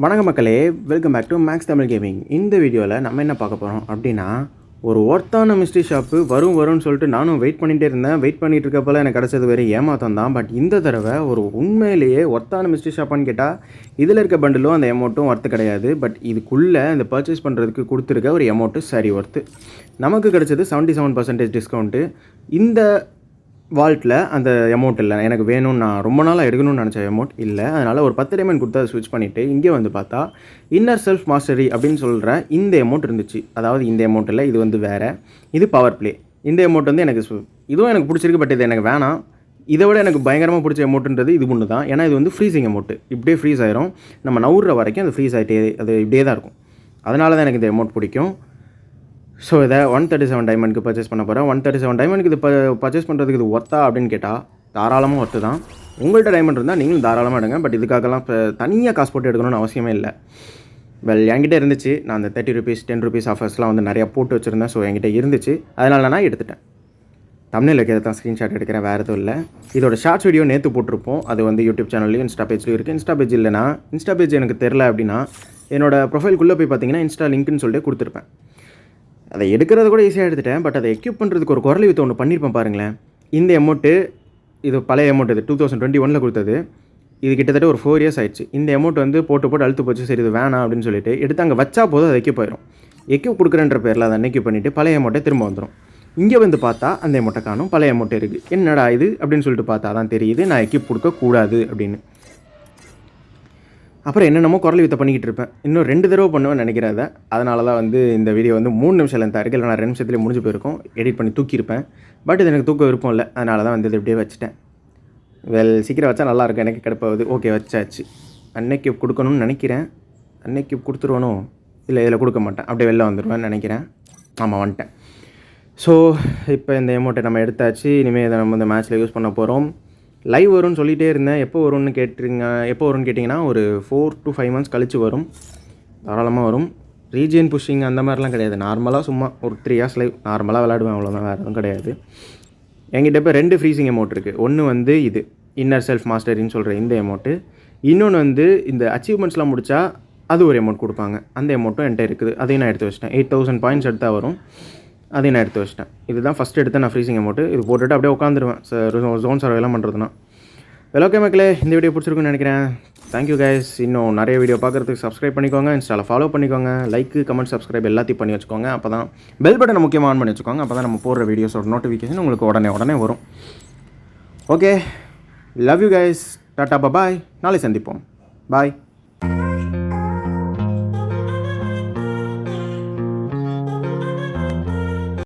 வணக்கம் மக்களே, welcome back to Max Tamil gaming. இந்த வீடியோவில் நம்ம என்ன பார்க்க போகிறோம் அப்படின்னா, ஒரு ஒர்த்தான மிஸ்ட்ரி ஷாப்பு வரும்னு சொல்லிட்டு நானும் வெயிட் பண்ணிகிட்டே இருந்தேன். வெயிட் பண்ணிகிட்டு இருக்கப்போல எனக்கு கிடச்சது வேறு ஏமாத்தம் தான். பட் இந்த தடவை ஒரு உண்மையிலேயே ஒர்த்தான மிஸ்ட்ரி ஷாப்பான்னு கேட்டால் இதில் இருக்க பண்டிலும் அந்த எமௌண்ட்டும் ஒர்த்து கிடையாது. பட் இதுக்குள்ளே இந்த பர்ச்சேஸ் பண்ணுறதுக்கு கொடுத்துருக்க ஒரு எமௌண்ட்டு சரி ஒர்த்து. நமக்கு கிடச்சது 77% டிஸ்கவுண்ட்டு. இந்த வால்ட்டில் அந்த அமௌண்ட் இல்லை, எனக்கு வேணும்னு நான் ரொம்ப நாளாக எடுக்கணும்னு நினச்ச அமௌண்ட் இல்லை. அதனால் ஒரு 10 டைமண்ட் கொடுத்து அதை ஸ்விட்ச் பண்ணிவிட்டு இங்கே வந்து பார்த்தா இன்னர் செல்ஃப் மாஸ்டரி அப்படின்னு சொல்கிற இந்த அமௌண்ட் இருந்துச்சு. அதாவது இந்த அமௌண்ட் இல்லை, இது வந்து வேறு, இது பவர் ப்ளே. இந்த அமௌண்ட் வந்து எனக்கு இதுவும் எனக்கு பிடிச்சிருக்கு. பட் இது எனக்கு வேணாம். இதை விட எனக்கு பயங்கரமாக பிடிச்ச அமௌண்ட்டுன்றது இது ஒன்று தான். ஏன்னா இது வந்து ஃப்ரீசிங் அமௌண்ட்டு. இப்படியே ஃப்ரீஸ் ஆயிரும், நம்ம நவுற வரைக்கும் அது ஃப்ரீஸ் ஆகிட்டே அது இப்படியே தான் இருக்கும். அதனால தான் எனக்கு இந்த அமௌண்ட் பிடிக்கும். ஸோ இதை 137 டைமண்ட்க்கு பர்ச்சேஸ் பண்ண போகிறேன். 137 டைமண்ட்க்கு இது பர்ச்சேஸ் பண்ணுறதுக்கு இது ஒர்த்தா அப்படின்னு கேட்டால் தாராளமாக ஒர்த்து தான். உங்கள்கிட்ட டைமண்ட் இருந்தால் நீங்களும் தாராளமாக எடுங்க. பட் இதுக்காகலாம் இப்போ தனியாக காசு போட்டு எடுக்கணும்னு அவசியமே இல்லை. என்கிட்ட இருந்துச்சு. நான் அந்த 30 ருபீஸ் 10 ருபீஸ் ஆஃபர்ஸ்லாம் வந்து நிறையா போட்டு வச்சுருந்தேன். ஸோ என்கிட்ட இருந்துச்சு, அதனால் நான் எடுத்துட்டேன். தமிழில் இருக்கிறத தான் ஸ்க்ரீன்ஷாட் எடுக்கிறேன், வேறு எதுவும் இல்லை. இதோட ஷார்ட்ஸ் வீடியோ நேற்று போட்டிருப்போம். அது வந்து யூடியூப் சேனல்லையும் இன்ஸ்டா பேஜ்லையும் இருக்குது. இன்ஸ்டா பேஜ் இல்லைனா, இன்ஸ்டா பேஜ் எனக்கு தெரில அப்படின்னா என்னோடய ப்ரொஃபைல்குள்ளே போய் பார்த்தீங்கன்னா இன்ஸ்டா லிங்க்னு சொல்லிட்டு கொடுத்துருப்பேன். அதை எடுக்கிறது கூட ஈஸியாக எடுத்துட்டேன். பட் அதை எக்யூப் பண்ணுறதுக்கு ஒரு குரல் வித்து ஒன்று பண்ணியிருப்பேன் பாருங்களேன். இந்த அமௌண்ட்டு இது பழைய அமௌண்ட், இது 2021 கொடுத்தது. இது கிட்டத்தட்ட ஒரு 4 இயர்ஸ் ஆயிடுச்சு. இந்த அமௌண்ட் வந்து போட்டு அழுத்து போச்சு. சரி இது வேணாம் அப்படின்னு சொல்லிட்டு எடுத்து அங்கே வச்சா போதும், அது எக்யூப் ஆயிரும். எக்யூப் கொடுக்குறன்ற பேரில் அதை அன்னைக்கு பண்ணிவிட்டு பழைய அமௌண்ட்டை திரும்ப வந்துடும். இங்கே வந்து பார்த்தா அந்த அமௌண்ட்டை காணும், பழைய அமௌண்ட் இருக்குது. என்னடா இது அப்படின்னு சொல்லிட்டு பார்த்தா தான் தெரியுது நான் எக்யூப் கொடுக்கக்கூடாது அப்படின்னு. அப்புறம் என்னென்னமோ குரல் வித்த பண்ணிக்கிட்டு இருப்பேன். இன்னும் 2 தடவை பண்ணுவேன்னு நினைக்கிறேன். அதனால தான் வந்து இந்த வீடியோ வந்து 3 நிமிஷம் லென்த்தாக இருக்குது. இல்லை நான் 2 நிமிஷத்துலேயே முடிஞ்சு போயிருக்கும். எடிட் பண்ணி தூக்கியிருப்பேன். பட் இது எனக்கு தூக்க விருப்பம் இல்லை. அதனால தான் வந்து இது இப்படியே வச்சுட்டேன். சீக்கிரம் வச்சா நல்லாயிருக்கும், எனக்கு கிடப்பாவது. ஓகே வச்சாச்சு. அன்னைக்கு கொடுக்கணும்னு நினைக்கிறேன். அன்னைக்கு கொடுத்துருவானோ இல்லை, இதில் கொடுக்க மாட்டேன், அப்படியே வெளில வந்துடுவேன்னு நினைக்கிறேன். ஆமாம், வந்துட்டேன். ஸோ இப்போ இந்த அமௌண்ட்டை நம்ம எடுத்தாச்சு. இனிமேல் இதை நம்ம இந்த மேட்ச்சில் யூஸ் பண்ண போகிறோம். லைவ் வரும்னு சொல்லிகிட்டே இருந்தேன். எப்போ வரும்னு கேட்டிங்கன்னா ஒரு 4 to 5 months கழித்து வரும். தாராளமாக வரும். ரீஜியன் புஷிங் அந்த மாதிரிலாம் கிடையாது. நார்மலாக சும்மா ஒரு 3 years லைவ் நார்மலாக விளையாடுவேன், அவ்வளோதான், வேறு எதுவும் கிடையாது. என்கிட்ட இப்போ 2 ஃப்ரீசிங் அமௌண்ட் இருக்குது. ஒன்று வந்து இது இன்னர் செல்ஃப் மாஸ்டரின்னு சொல்கிற இந்த அமௌண்ட்டு. இன்னொன்று வந்து இந்த அச்சீவ்மெண்ட்ஸ்லாம் முடித்தா அது ஒரு அமௌண்ட் கொடுப்பாங்க. அந்த அமௌண்ட்டும் என்கிட்ட இருக்குது. அதையும் நான் எடுத்து வச்சிட்டேன். 8000 பாயிண்ட்ஸ் எடுத்தால் வரும். அதையும் நான் எடுத்து வச்சிட்டேன். இதுதான் ஃபஸ்ட்டு எடுத்து நான் ஃப்ரீசிங் அமௌண்ட்டு. இது போட்டுட்டு அப்படியே உட்காந்துருவேன் ஜோன் சர்வேலாம் பண்ணுறதுனா. ஓகே மக்களே, இந்த வீடியோ பிடிச்சிருக்குன்னு நினைக்கிறேன். Thank you guys. இன்னும் நிறைய வீடியோ பார்க்குறதுக்கு சப்ஸ்கிரைப் பண்ணிக்கோங்க, இன்ஸ்டாவில் ஃபாலோ பண்ணிக்கோங்க, லைக்கு கமெண்ட் சப்ஸ்கிரைப் எல்லாத்தையும் பண்ணி வச்சுக்கோங்க. அப்போ தான் பெல் பட்டனை முக்கியமாக ஆன் பண்ணி வச்சுக்கோங்க. அப்போ தான் நம்ம போடுற வீடியோஸோட நோட்டிஃபிகேஷன் உங்களுக்கு உடனே வரும். Okay, love you guys. Tata bye. நாளை சந்திப்போம். பாய்.